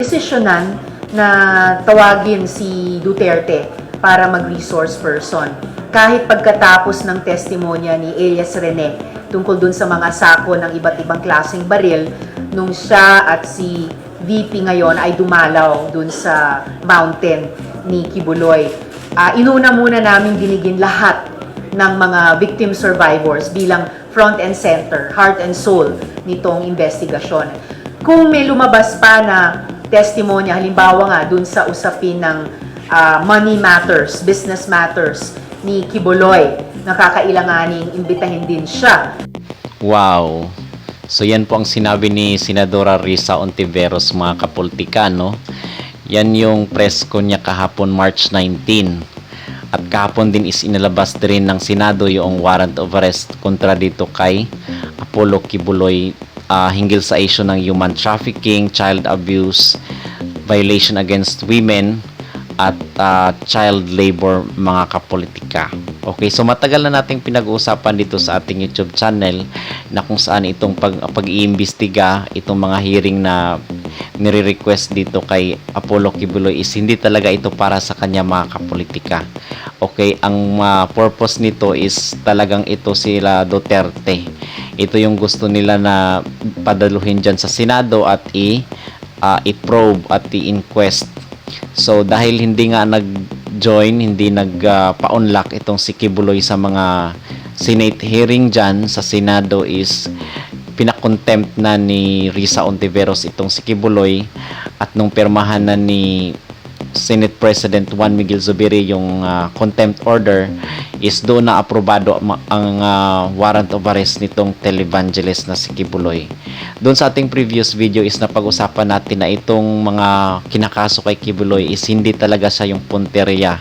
desisyonan na tawagin si Duterte para mag-resource person. Kahit pagkatapos ng testimonya ni Elias Rene tungkol dun sa mga sako ng iba't ibang klaseng baril nung siya at si VP ngayon ay dumalaw dun sa mountain ni Kibuloy. Inuna muna namin dinigin lahat ng mga victim survivors bilang front and center, heart and soul nitong investigasyon. Kung may lumabas pa na testimonya, halimbawa nga dun sa usapin ng money matters, business matters ni Kibuloy, nakakailanganing imbitahin din siya. Wow! So yan po ang sinabi ni Senadora Risa Ontiveros, mga kapolitikano. Yan yung press ko niya kahapon March 19. At kahapon din is inilabas din ng Senado yung warrant of arrest kontra dito kay Apollo Kibuloy hinggil sa issue ng human trafficking, child abuse, violation against women, at child labor, mga kapolitika. Okay, so matagal na nating pinag-uusapan dito sa ating YouTube channel na kung saan itong pag-iimbestiga, itong mga hearing na nire-request dito kay Apollo Kibuloy is hindi talaga ito para sa kanya, mga kapolitika. Okay, ang purpose nito is talagang ito sila Duterte. Ito yung gusto nila na padaluhin dyan sa Senado at i-probe at i-inquest. So dahil hindi nga nag-join, hindi nag-pa-unlock itong si Kibuloy sa mga Senate hearing dyan sa Senado, is pinakontempt na ni Risa Ontiveros itong si Kibuloy, at nung pirmahan na ni Senate President Juan Miguel Zubiri yung contempt order, is doon na aprobado ang warrant of arrest nitong televangelist na si Kibuloy. Doon sa ating previous video is napag-usapan natin na itong mga kinakaso kay Kibuloy is hindi talaga siya yung punteriya.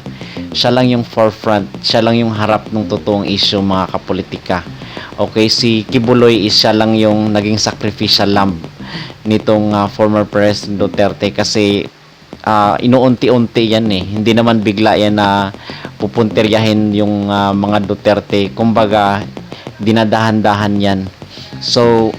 Siya lang yung forefront, siya lang yung harap ng totoong issue, mga kapolitika. Okay, si Kibuloy is siya lang yung naging sacrificial lamb nitong former President Duterte, kasi inuunti-unti yan eh. Hindi naman bigla yan na pupunteryahin yung mga Duterte. Kumbaga, dinadahan-dahan yan. So,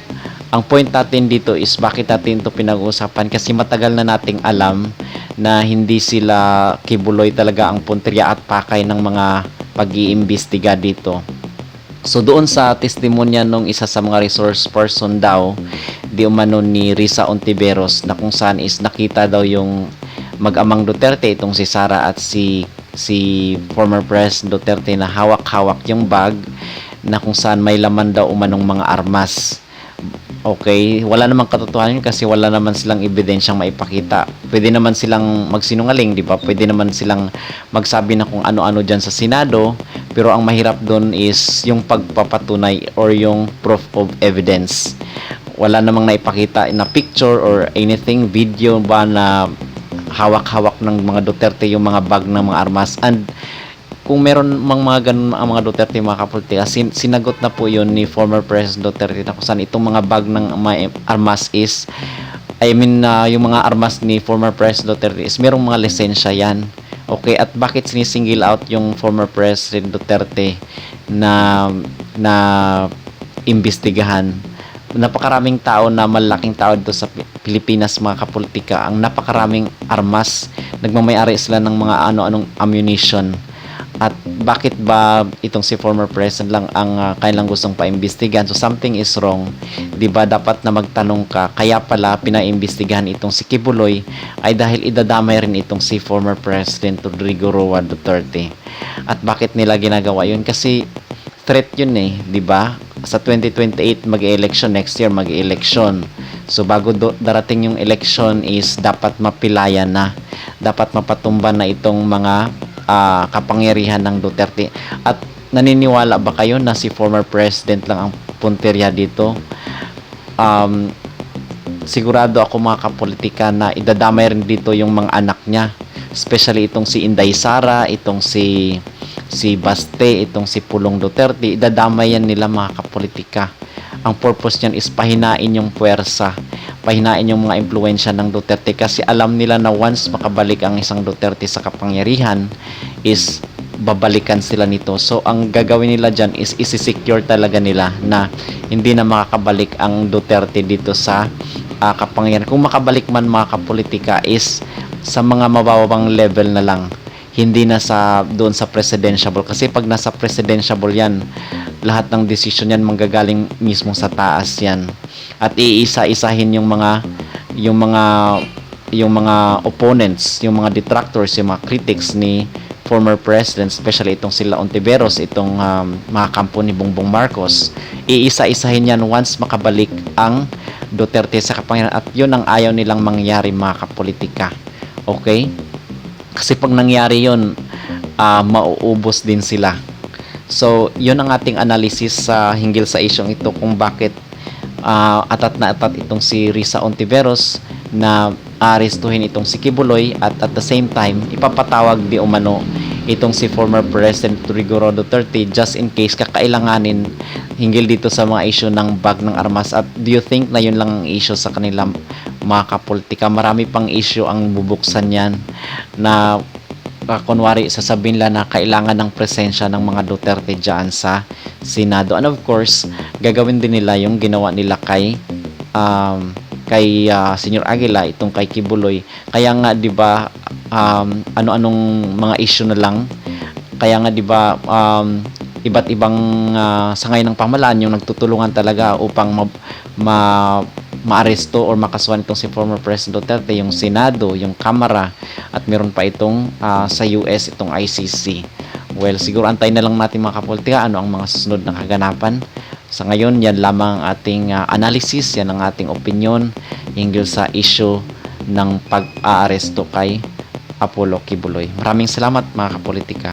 ang point natin dito is bakit natin ito pinag-uusapan, kasi matagal na nating alam na hindi sila Kibuloy talaga ang punterya at pakay ng mga pag-iimbestiga dito. So doon sa testimonya nung isa sa mga resource person daw, di umano ni Risa Ontiveros, na kung saan is nakita daw yung mag-amang Duterte, itong si Sara at si former President Duterte, na hawak-hawak yung bag na kung saan may laman daw umanong mga armas. Okay, wala namang katotohanan kasi wala naman silang ebidensyang maipakita. Pwede naman silang magsinungaling, di ba? Pwede naman silang magsabi na kung ano-ano dyan sa Senado, pero ang mahirap doon is yung pagpapatunay or yung proof of evidence. Wala namang naipakita na picture or anything, video ba na hawak-hawak ng mga Duterte yung mga bag ng mga armas. And kung meron mga ganun ang mga Duterte, mga kapolitika, sinagot na po yun ni former President Duterte na kung saan itong mga bag ng mga armas is, yung mga armas ni former President Duterte is merong mga lisensya yan. Okay, at bakit sinisingil out yung former President Duterte na imbestigahan? Napakaraming tao, na malaking tao dito sa Pilipinas, mga kapolitika, ang napakaraming armas, nagmamayari sila ng mga ano-anong ammunition. At bakit ba itong si former president lang ang kailang gustong paimbestigahan? So something is wrong. 'Di ba dapat na magtanong ka, kaya pala pinaimbestigahan itong si Kibuloy ay dahil idadamay rin itong si former President Rodrigo Roa Duterte. At bakit nila ginagawa 'yun? Kasi threat 'yun eh, 'di ba? Sa 2028 mag-election, next year mag-election. So bago darating yung election is dapat mapilayan na, dapat mapatumban na itong mga kapangyarihan ng Duterte. At naniniwala ba kayo na si former president lang ang punterya dito? Sigurado ako, mga kapolitika, na idadamay rin dito yung mga anak niya, especially itong si Inday Sara, itong si Baste, itong si Pulong Duterte. Idadamay yan nila, mga kapolitika. Ang purpose niyan is pahinain yung puwersa, pahinain yung mga impluwensya ng Duterte, kasi alam nila na once makabalik ang isang Duterte sa kapangyarihan is babalikan sila nito. So ang gagawin nila dyan is isi-secure talaga nila na hindi na makakabalik ang Duterte dito sa kapangyarihan. Kung makabalik man mga kapolitika is sa mga mababang level na lang, hindi na sa doon sa presidential, kasi pag nasa presidential yan, lahat ng decision yan manggagaling mismo sa taas yan, at iisa-isahin yung mga opponents, yung mga detractors, yung mga critics ni former president, especially itong sila Ontiveros, itong mga kampo ni Bongbong Marcos. Iisa-isahin yan once makabalik ang Duterte sa kapangyarihan, at yun ang ayaw nilang mangyari mga kapolitika. Okay? Kasi pag nangyari yun, mauubos din sila. So, yun ang ating analysis sa hinggil sa isyong ito, kung bakit atat na atat itong si Risa Ontiveros na arestuhin itong si Kibuloy, at the same time ipapatawag di umano itong si former President Rodrigo Duterte just in case kakailanganin hinggil dito sa mga issue ng bag ng armas. At do you think na yun lang ang issue sa kanila mga kapolitika? Marami pang issue ang bubuksan yan na kunwari sasabihin lang na kailangan ng presensya ng mga Duterte dyan sa Senado. And of course, gagawin din nila yung ginawa nila kay Senyor Aguila, itong kay Kibuloy. Kaya nga 'di ba ano-anong mga issue na lang. Kaya nga 'di ba iba't ibang sangay ng pamahalaan yung nagtutulungan talaga upang maaresto or makasuhan itong si former President Duterte, yung Senado, yung Kamara, at meron pa itong sa US, itong ICC. Well, siguro antayin na lang natin mga kapolitika ano ang mga susunod na kaganapan. Sa ngayon, yan lamang ating analysis, yan ang ating opinion hinggil sa issue ng pag-aaresto kay Apollo Kibuloy. Maraming salamat mga kapolitika.